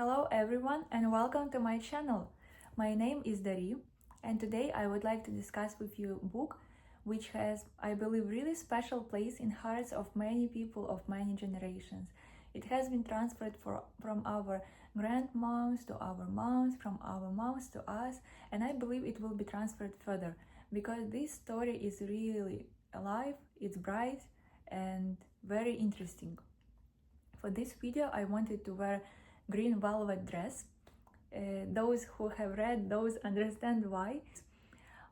Hello everyone and welcome to my channel. My name is Dari and today I would like to discuss with you a book which has, I believe, really special place in hearts of many people of many generations. It has been transferred from our grandmoms to our moms, from our moms to us, and I believe it will be transferred further because this story is really alive, it's bright and very interesting. For this video I wanted to wear green velvet dress. Those who have read those understand why.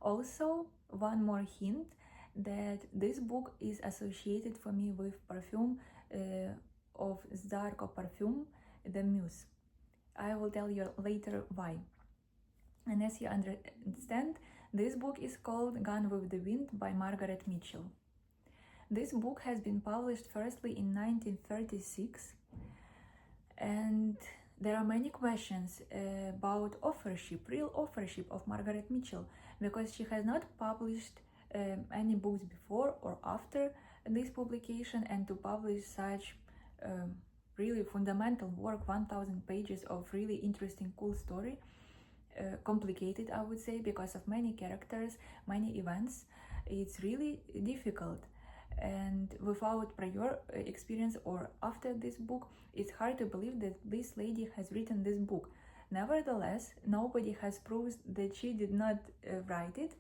Also, one more hint that this book is associated for me with perfume of ZARKOPERFUME, the Muse. I will tell you later why. And as you understand, this book is called Gone with the Wind by Margaret Mitchell. This book has been published firstly in 1936, and there are many questions about authorship, real authorship of Margaret Mitchell, because she has not published any books before or after this publication, and to publish such really fundamental work, 1000 pages of really interesting, cool story, complicated, I would say, because of many characters, many events, it's really difficult. And without prior experience or after this book, it's hard to believe that this lady has written this book. Nevertheless, nobody has proved that she did not write it.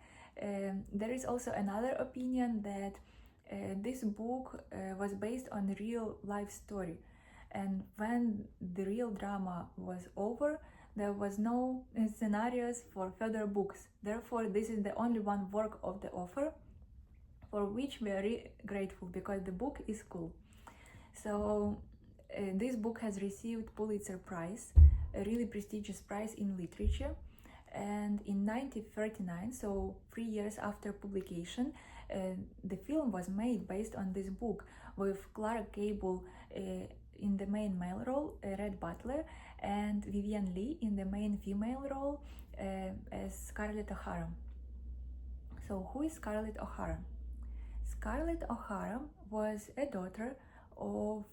There is also another opinion that this book was based on a real life story, and when the real drama was over, there was no scenarios for further books. Therefore, this is the only one work of the author, for which we are really grateful because the book is cool. So this book has received Pulitzer Prize, a really prestigious prize in literature, and in 1939, so 3 years after publication, the film was made based on this book with Clark Gable in the main male role, Red Butler, and Vivian Leigh in the main female role as Scarlett O'Hara. So who is Scarlett O'Hara? Scarlett O'Hara was a daughter of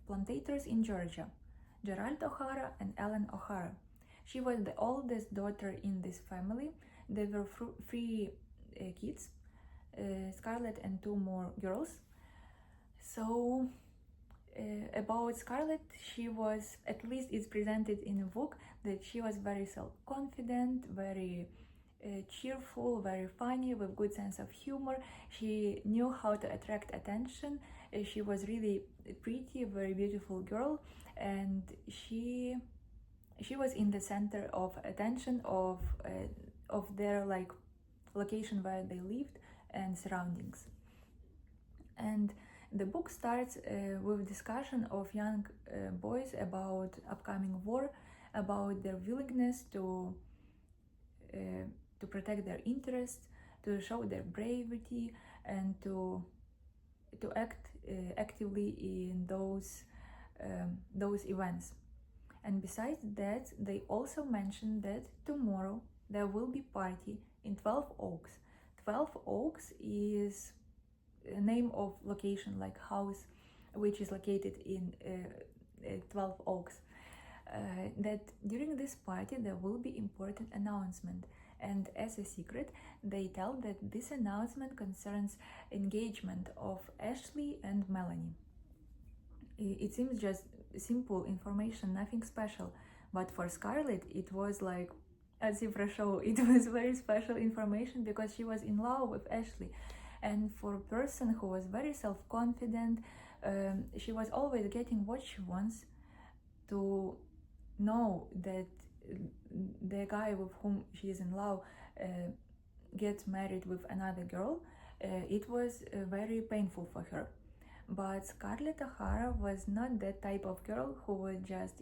plantators in Georgia, Gerald O'Hara and Ellen O'Hara. She was the oldest daughter in this family. There were three kids, Scarlett and 2 more girls. So about Scarlett, she was, at least it's presented in a book, that she was very self-confident, very cheerful, very funny, with good sense of humor. She knew how to attract attention. She was really pretty, very beautiful girl, and she was in the center of attention of their location where they lived and surroundings. And the book starts with discussion of young boys about upcoming war, about their willingness to protect their interests, to show their bravery, and to act actively in those events. And besides that, they also mentioned that tomorrow there will be party in 12 Oaks. 12 Oaks is a name of location, like house, which is located in 12 Oaks. That during this party there will be important announcement, and as a secret they tell that this announcement concerns engagement of Ashley and Melanie. It seems just simple information, nothing special, but for Scarlett it was like a zebra show. It was very special information because she was in love with Ashley, and for a person who was very self-confident, she was always getting what she wants. To know that the guy with whom she is in love gets married with another girl, it was very painful for her. But Scarlett O'Hara was not that type of girl who would just,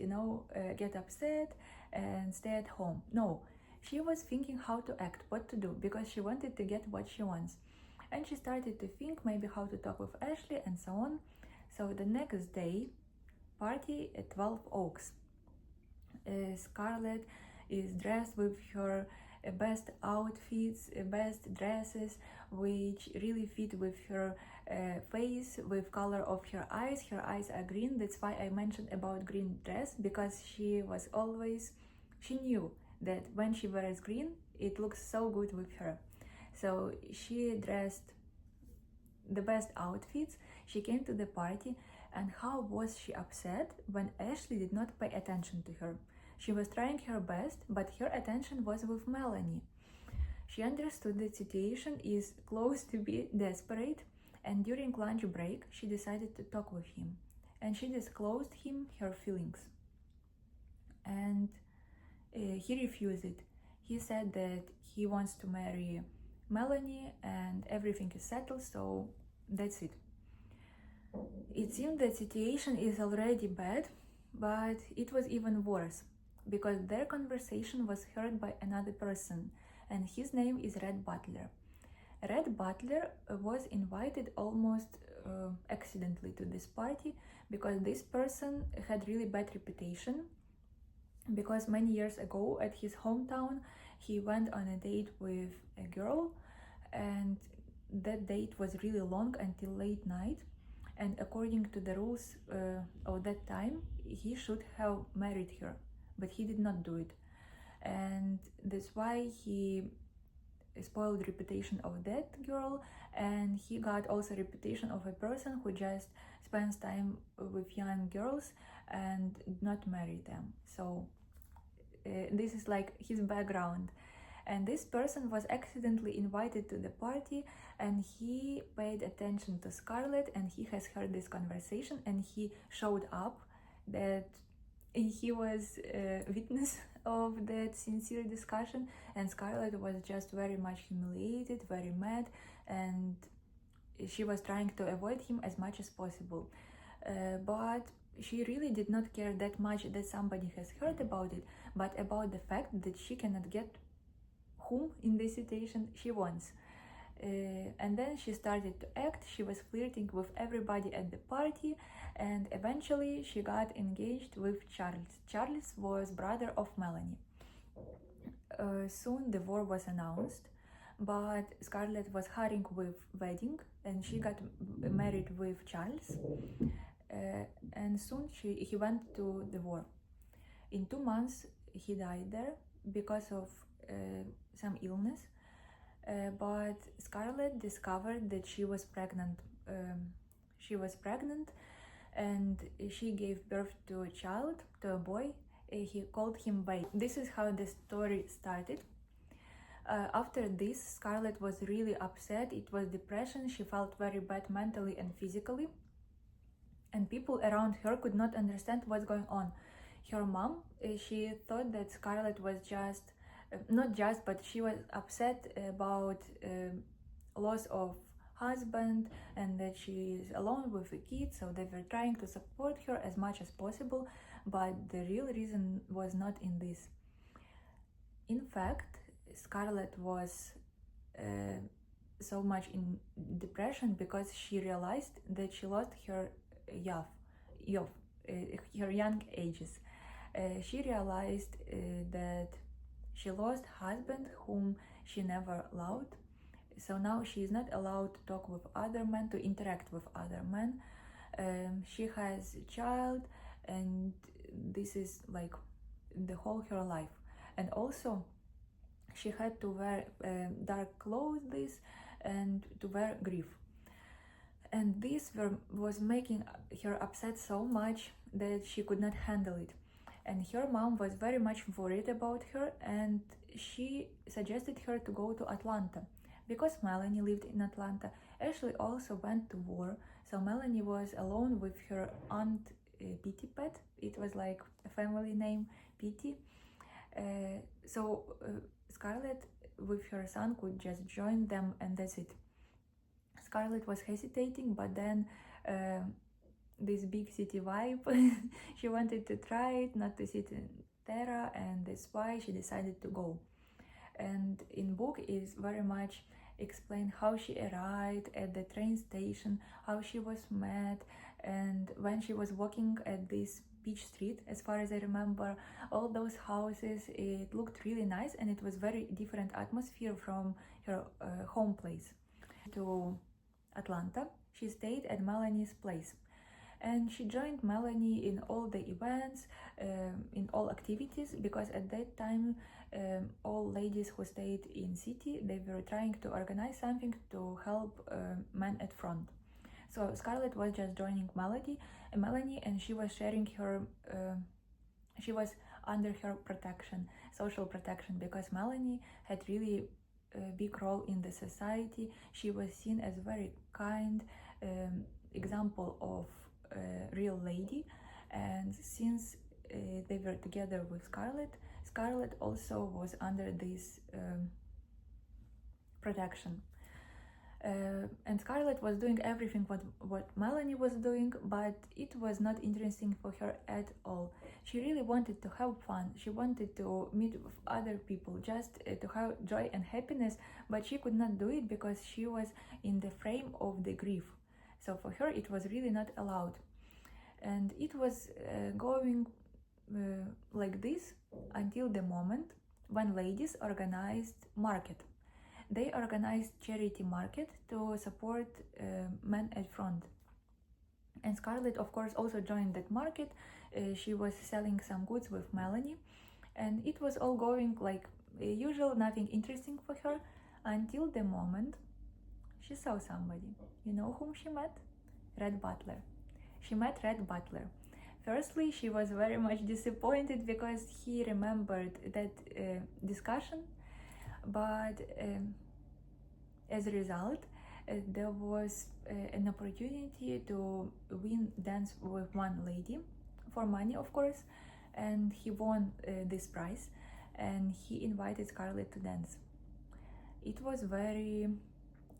get upset and stay at home. No, she was thinking how to act, what to do, because she wanted to get what she wants. And she started to think maybe how to talk with Ashley and so on. So the next day, party at 12 Oaks. Scarlett is dressed with her best outfits, best dresses, which really fit with her face with color of her eyes. Her eyes are green. That's why I mentioned about green dress, because she knew that when she wears green, it looks so good with her. So she dressed the best outfits. She came to the party, and how was she upset when Ashley did not pay attention to her. She was trying her best, but her attention was with Melanie. She understood the situation is close to be desperate, and during lunch break she decided to talk with him, and she disclosed him her feelings. And he refused it. He said that he wants to marry Melanie and everything is settled, so that's it. It seemed that situation is already bad, but it was even worse, because their conversation was heard by another person, and his name is Red Butler. Red Butler was invited almost accidentally to this party, because this person had really bad reputation, because many years ago at his hometown he went on a date with a girl, and that date was really long until late night, and according to the rules of that time he should have married her, but he did not do it, and that's why he spoiled the reputation of that girl, and he got also reputation of a person who just spends time with young girls and not marry them. So this is like his background. And this person was accidentally invited to the party, and he paid attention to Scarlett, and he has heard this conversation, and he showed up that he was a witness of that sincere discussion, and Scarlett was just very much humiliated, very mad, and she was trying to avoid him as much as possible. But she really did not care that much that somebody has heard about it, but about the fact that she cannot get whom in this situation she wants. And then she started to act. She was flirting with everybody at the party, and eventually she got engaged with Charles. Charles was brother of Melanie. Soon the war was announced, but Scarlett was hurrying with wedding, and she got married with Charles. And soon he went to the war. In 2 months he died there because of some illness, but Scarlett discovered that she was pregnant. And she gave birth to a child, to a boy. He called him Wade. This is how the story started. After this, Scarlett was really upset. It was depression. She felt very bad mentally and physically, and people around her could not understand what's going on. Her mom, she thought that Scarlett was but she was upset about loss of husband, and that she is alone with the kids, so they were trying to support her as much as possible, but the real reason was not in this. In fact, Scarlett was so much in depression because she realized that she lost her young ages. She realized that she lost husband whom she never loved, so now she is not allowed to talk with other men, to interact with other men. She has a child, and this is like the whole her life. And also she had to wear dark clothes and to wear grief. And this was making her upset so much that she could not handle it. And her mom was very much worried about her, and she suggested her to go to Atlanta, because Melanie lived in Atlanta. Ashley also went to war, so Melanie was alone with her aunt Pitty. It was like a family name, Pitty. So Scarlett with her son could just join them, and that's it. Scarlett was hesitating, but then this big city vibe, she wanted to try it, not to sit in Terra, and that's why she decided to go. And in book is very much explained how she arrived at the train station, how she was met, and when she was walking at this beach street, as far as I remember, all those houses, it looked really nice, and it was very different atmosphere from her home place. To Atlanta, she stayed at Melanie's place. And she joined Melanie in all the events, in all activities, because at that time all ladies who stayed in city, they were trying to organize something to help men at front. So Scarlett was just joining Melanie, and she was sharing her, she was under her protection, social protection, because Melanie had really a big role in the society. She was seen as very kind example of real lady, and since they were together with Scarlett also was under this protection. And Scarlett was doing everything what Melanie was doing, but it was not interesting for her at all. She really wanted to have fun, she wanted to meet with other people, just to have joy and happiness, but she could not do it because she was in the frame of the grief. So for her it was really not allowed. And it was going like this until the moment when ladies organized market. They organized charity market to support men at front. And Scarlett, of course, also joined that market. She was selling some goods with Melanie, and it was all going like usual, nothing interesting for her, until the moment she saw somebody. You know whom she met? Red Butler. She met Red Butler. Firstly, she was very much disappointed because he remembered that discussion, but as a result, there was an opportunity to win dance with one lady for money, of course, and he won this prize, and he invited Scarlett to dance. It was very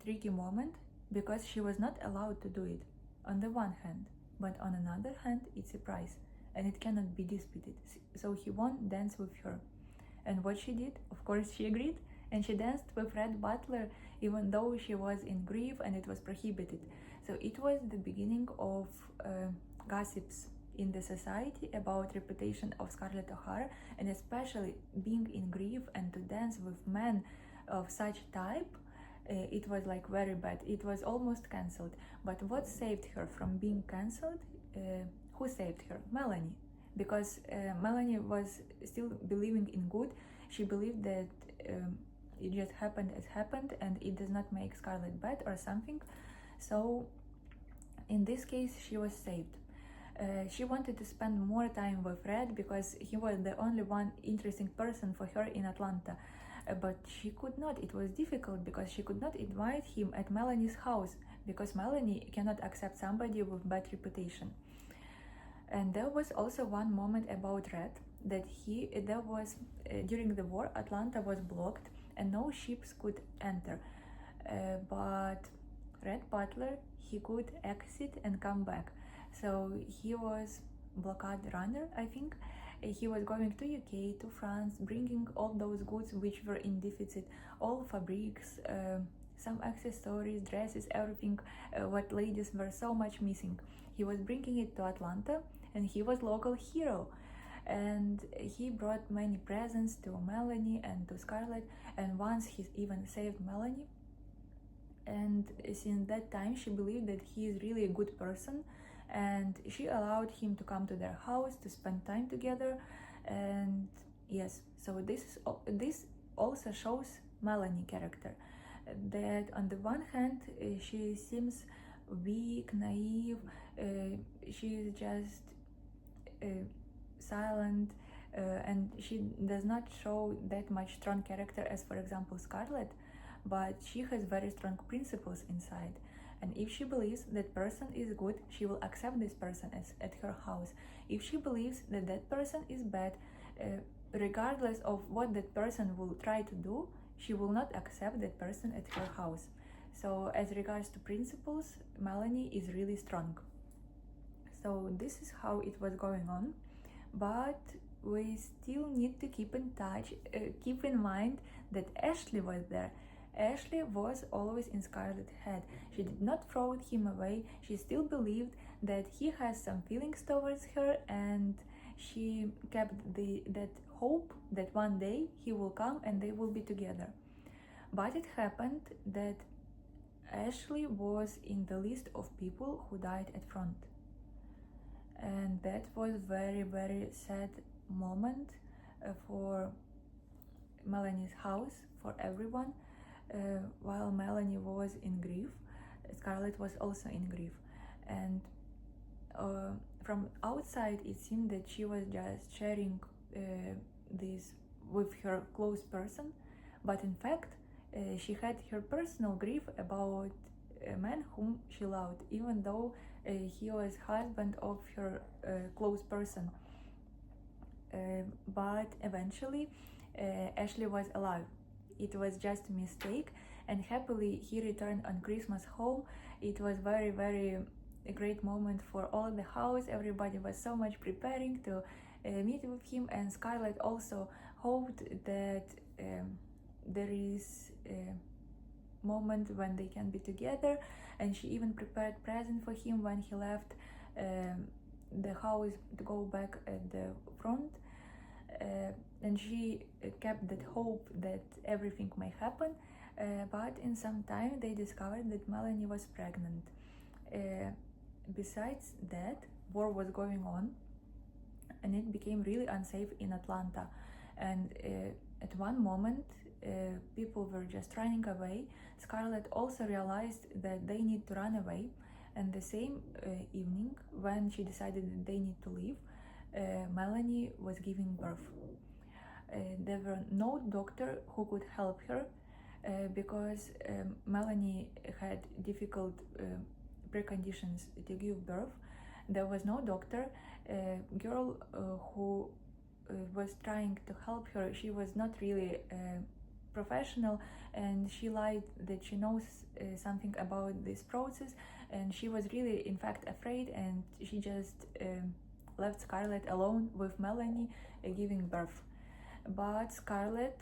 tricky moment because she was not allowed to do it on the one hand, but on another hand it's a prize and it cannot be disputed. So he won dance with her, and what she did, of course she agreed, and she danced with Red Butler even though she was in grief and it was prohibited. So it was the beginning of gossips in the society about reputation of Scarlett O'Hara, and especially being in grief and to dance with men of such type. It was like very bad. It was almost cancelled. But what saved her from being cancelled? Who saved her? Melanie. Because Melanie was still believing in good. She believed that it just happened as happened and it does not make Scarlett bad or something. So in this case she was saved. She wanted to spend more time with Red because he was the only one interesting person for her in Atlanta. But she could not. It was difficult because she could not invite him at Melanie's house because Melanie cannot accept somebody with bad reputation. And there was also one moment about Red that there was during the war Atlanta was blocked and no ships could enter. But Red Butler, he could exit and come back. So he was blockade runner, I think. He was going to UK, to France, bringing all those goods which were in deficit, all fabrics, some accessories, dresses, everything what ladies were so much missing. He was bringing it to Atlanta, and he was local hero. And he brought many presents to Melanie and to Scarlett, and once he even saved Melanie. And since that time she believed that he is really a good person, and she allowed him to come to their house to spend time together. And yes, so this also shows Melanie character, that on the one hand she seems weak, naive, she is just silent, and she does not show that much strong character as, for example, Scarlett, but she has very strong principles inside. And if she believes that person is good, she will accept this person at her house. If she believes that that person is bad, regardless of what that person will try to do, she will not accept that person at her house. So as regards to principles, Melanie is really strong. So this is how it was going on. But we still need to keep in touch, keep in mind that Ashley was there. Ashley was always in Scarlett's head. She did not throw him away. She still believed that he has some feelings towards her, and she kept that hope that one day he will come and they will be together. But it happened that Ashley was in the list of people who died at front, and that was very sad moment for Melanie's house, for everyone. While Melanie was in grief, Scarlett was also in grief, and from outside it seemed that she was just sharing this with her close person, but in fact she had her personal grief about a man whom she loved, even though he was husband of her close person. But eventually Ashley was alive. It was just a mistake, and happily he returned on Christmas home. It was very a great moment for all the house. Everybody was so much preparing to meet with him, and Scarlett also hoped that there is a moment when they can be together, and she even prepared present for him when he left the house to go back at the front. And she kept that hope that everything may happen, but in some time they discovered that Melanie was pregnant. Besides that, war was going on, and it became really unsafe in Atlanta, and at one moment people were just running away. Scarlett also realized that they need to run away, and the same evening when she decided that they need to leave, Melanie was giving birth. There were no doctor who could help her because Melanie had difficult preconditions to give birth. There was no doctor. Girl who was trying to help her, she was not really professional, and she lied that she knows something about this process, and she was really in fact afraid, and she just left Scarlett alone with Melanie giving birth. But Scarlett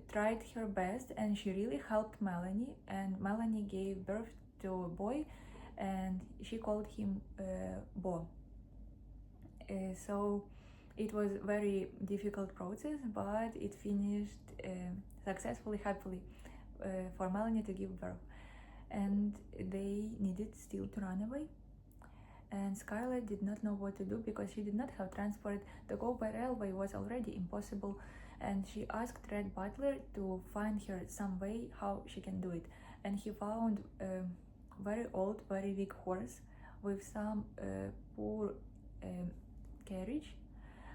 tried her best, and she really helped Melanie, and Melanie gave birth to a boy, and she called him Bo. So it was very difficult process, but it finished successfully, happily for Melanie to give birth. And they needed still to run away. And Scarlett did not know what to do because she did not have transport. To go by railway was already impossible, and she asked Red Butler to find her some way how she can do it. And he found a very old, very weak horse with some poor carriage,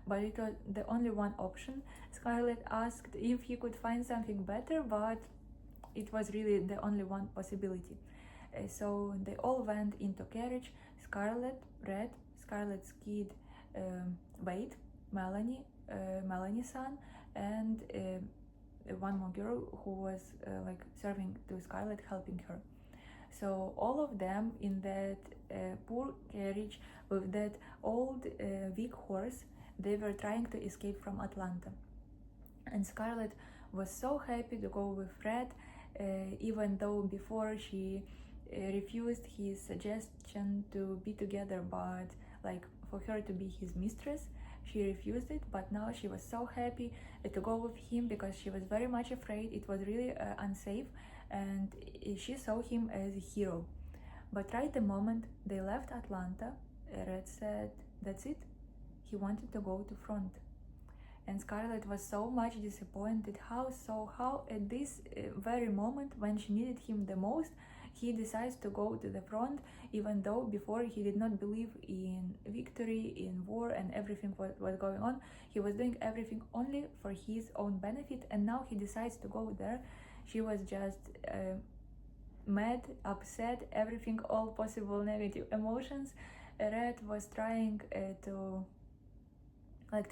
but it was the only one option. Scarlett asked if he could find something better, but it was really the only one possibility. So they all went into carriage. Scarlett, Red, Scarlett's kid, Wade, Melanie, Melanie's son, and one more girl who was like serving to Scarlett, helping her. So all of them in that poor carriage with that old weak horse, they were trying to escape from Atlanta. And Scarlett was so happy to go with Red, even though before she refused his suggestion to be together, but like for her to be his mistress. She refused it, but now she was so happy to go with him because she was very much afraid. It was really unsafe, and she saw him as a hero. But right the moment they left Atlanta, Red said, "That's it." He wanted to go to front. And Scarlett was so much disappointed. How at this very moment when she needed him the most, he decides to go to the front, even though before he did not believe in victory, in war, and everything what was going on. He was doing everything only for his own benefit, and now he decides to go there. She was just mad, upset, everything, all possible negative emotions. Red was trying to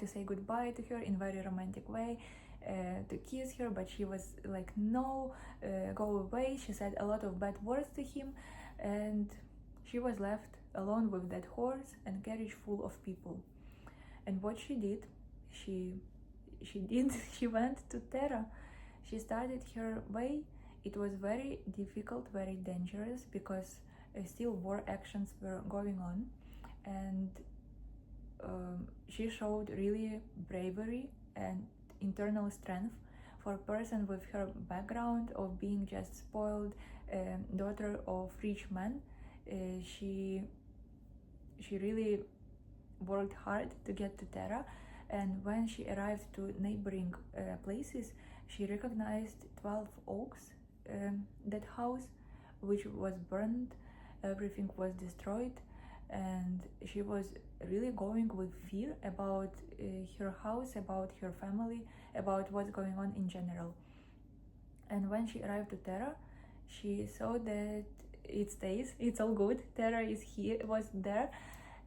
say goodbye to her in very romantic way, to kiss her, but she was like, no, go away. She said a lot of bad words to him, and she was left alone with that horse and carriage full of people. And what she did, she went to Terra. She started her way. It was very difficult, very dangerous, because still war actions were going on, and she showed really bravery and internal strength for a person with her background of being just spoiled daughter of rich men. She really worked hard to get to Terra, and when she arrived to neighboring places, she recognized 12 Oaks, that house, which was burned, everything was destroyed, and she was really going with fear about her house, about her family, about what's going on in general. And when she arrived to Terra, she saw that it stays, it's all good, Terra is here, was there,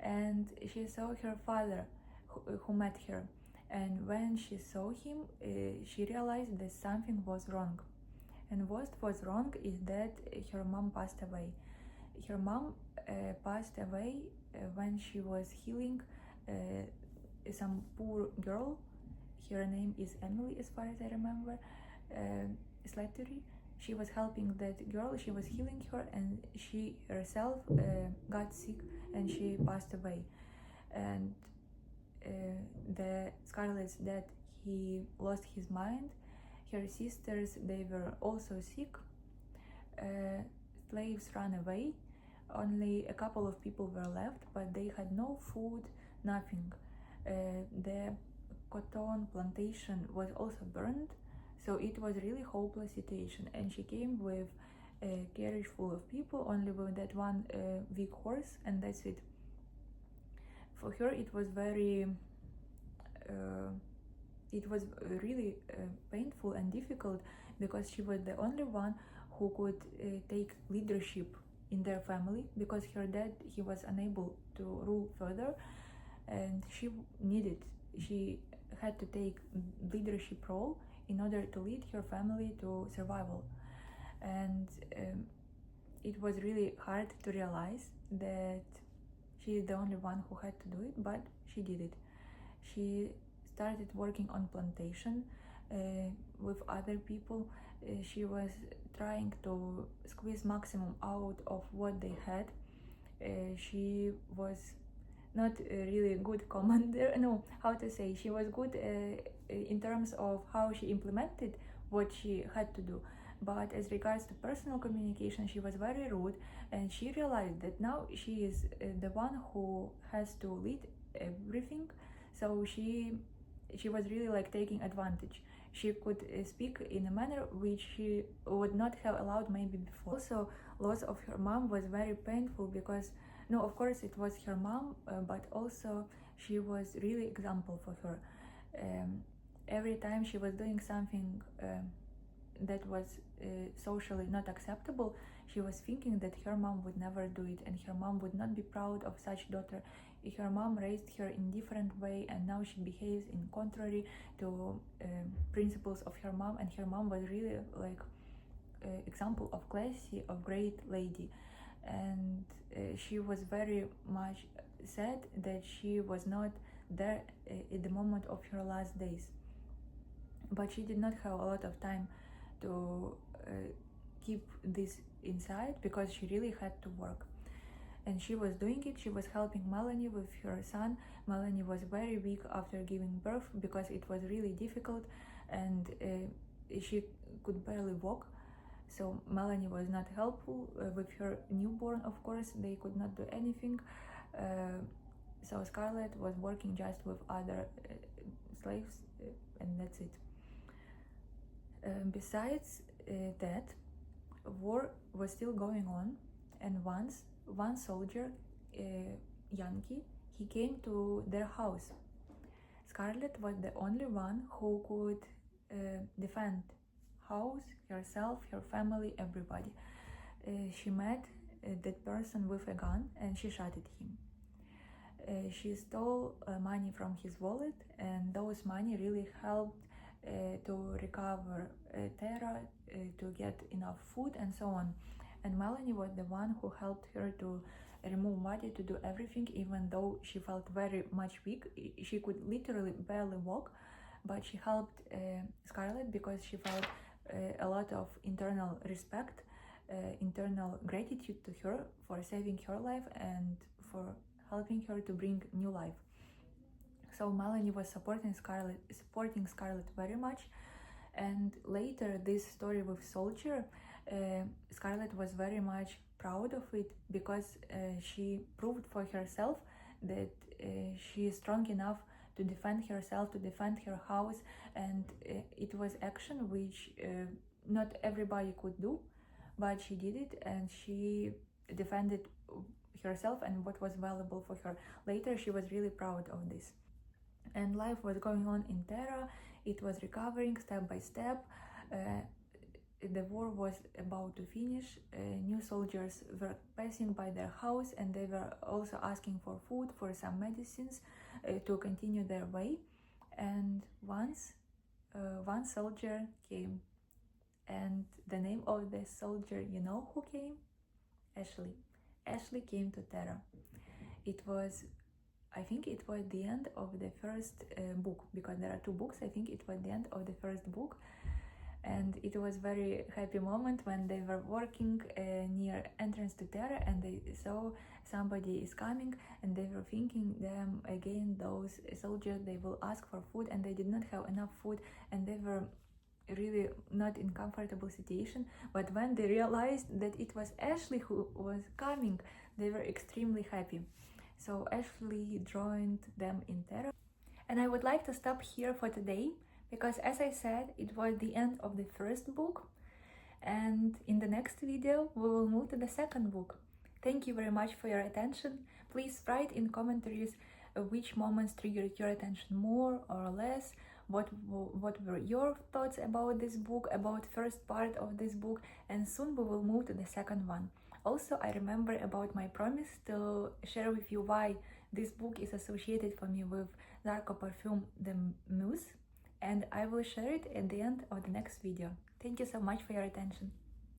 and she saw her father who met her. And when she saw him, she realized that something was wrong. And what was wrong is that her mom passed away. Her mom passed away when she was healing some poor girl. Her name is Emily, as far as I remember, Slattery. She was helping that girl, she was healing her, and she herself got sick and she passed away. And the Scarlet's death, he lost his mind. Her sisters, they were also sick. Slaves ran away. Only a couple of people were left, but they had no food, nothing. The cotton plantation was also burned, so it was really hopeless situation. And she came with a carriage full of people, only with that one weak horse, and that's it. For her, it was very really painful and difficult, because she was the only one who could take leadership in their family, because her dad, he was unable to rule further, and she had to take leadership role in order to lead her family to survival. And it was really hard to realize that she is the only one who had to do it, but she did it. She started working on plantation with other people. She was trying to squeeze maximum out of what they had. She was not a really good commander, no, how to say, she was good in terms of how she implemented what she had to do. But as regards to personal communication, she was very rude, and she realized that now she is the one who has to lead everything. So she was really like taking advantage. She could speak in a manner which she would not have allowed maybe before. Also, loss of her mom was very painful, because no, of course it was her mom, but also she was really example for her. Every time she was doing something that was socially not acceptable, she was thinking that her mom would never do it, and her mom would not be proud of such daughter. Her mom raised her in different way, and now she behaves in contrary to principles of her mom, and her mom was really like example of classy, of great lady. And she was very much sad that she was not there at the moment of her last days, but she did not have a lot of time to keep this inside, because she really had to work. And she was doing it. She was helping Melanie with her son. Melanie was very weak after giving birth, because it was really difficult, and she could barely walk. So Melanie was not helpful with her newborn, of course. They could not do anything. So Scarlet was working just with other slaves, and that's it. Besides that, war was still going on, and once one soldier, Yankee, he came to their house. Scarlet was the only one who could defend house, herself, her family, everybody. She met that person with a gun, and she shot at him. She stole money from his wallet, and those money really helped to recover Terra, to get enough food and so on. And Melanie was the one who helped her to remove money, to do everything, even though she felt very much weak. She could literally barely walk, but she helped Scarlet, because she felt a lot of internal respect, internal gratitude to her for saving her life and for helping her to bring new life. So Melanie was supporting Scarlet very much, And later, this story with Soldier, Scarlett was very much proud of it because she proved for herself that she is strong enough to defend herself, to defend her house, and it was action which not everybody could do, but she did it, and she defended herself and what was valuable for her. Later, she was really proud of this. And life was going on in Terra. It was recovering step by step. The war was about to finish. New soldiers were passing by their house, and they were also asking for food, for some medicines to continue their way. And once one soldier came, and the name of the soldier, you know who came? Ashley. Ashley came to Terra. It was, I think it was the end of the first book, because there are two books. I think it was the end of the first book, and it was very happy moment when they were working near entrance to Terra, and they saw somebody is coming, and they were thinking them again, those soldiers, they will ask for food, and they did not have enough food, and they were really not in comfortable situation. But when they realized that it was Ashley who was coming, they were extremely happy. So Ashley joined them in Terra. And I would like to stop here for today, because as I said, it was the end of the first book, and in the next video we will move to the second book. Thank you very much for your attention. Please write in commentaries which moments triggered your attention more or less, what were your thoughts about this book, about first part of this book, and soon we will move to the second one. Also, I remember about my promise to share with you why this book is associated for me with ZARKOPERFUME, the Muse, and I will share it at the end of the next video. Thank you so much for your attention.